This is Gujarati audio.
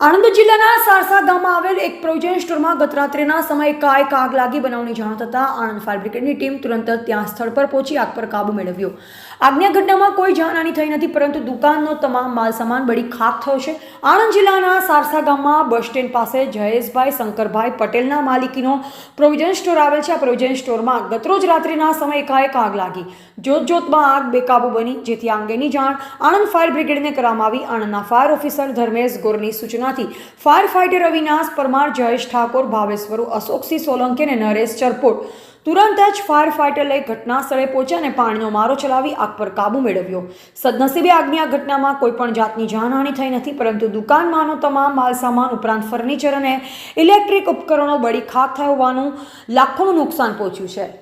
આણંદ જિલ્લાના સારસા ગામમાં આવેલ એક પ્રોવિઝન સ્ટોરમાં ગત રાત્રિના સમયે એકાએક આગ લાગી બનાવની જાણ થતાં આણંદ ફાયર બ્રિગેડની ટીમ તુરંત ત્યાં સ્થળ પર પહોંચી આગ પર કાબુ મેળવ્યો। આગની ઘટનામાં કોઈ જાનહાની થઈ નથી, પરંતુ દુકાનનો તમામ માલ સામાન બળી ખાખ થયો છે। આણંદ જિલ્લાના સારસા ગામમાં બસ સ્ટેન્ડ પાસે જયેશભાઈ શંકરભાઈ પટેલના માલિકીનો પ્રોવિઝન સ્ટોર આવેલ છે। આ પ્રોવિઝન સ્ટોરમાં ગતરોજ રાત્રિના સમયે એકાએક આગ લાગી। જોતજોતમાં આગ બેકાબુ બની, જેથી આ અંગેની જાણ આણંદ ફાયર બ્રિગેડને કરવામાં આવી। આણંદના ફાયર ઓફિસર ધર્મેશ ગોરની સૂચનાથી ફાયર ફાઇટર અવિનાશ પરમાર, જયેશ ઠાકોર, ભાવેશ્વરુ, અશોકસિંહ સોલંકી અને નરેશ ચરપોટ તુરંત જ ફાયર ફાઇટર લઈ ઘટના સ્થળે પહોંચ્યા અને પાણીનો મારો ચલાવી આગ પર કાબુ મેળવ્યો। સદનસીબે આગની આ ઘટનામાં કોઈ પણ જાતની જાનહાની થઈ નથી, પરંતુ દુકાનમાંનો તમામ માલસામાન ઉપરાંત ફર્નિચર અને ઇલેક્ટ્રિક ઉપકરણો બળી ખાખ થયા હોવાનું લાખોનું નુકસાન પહોંચ્યું છે।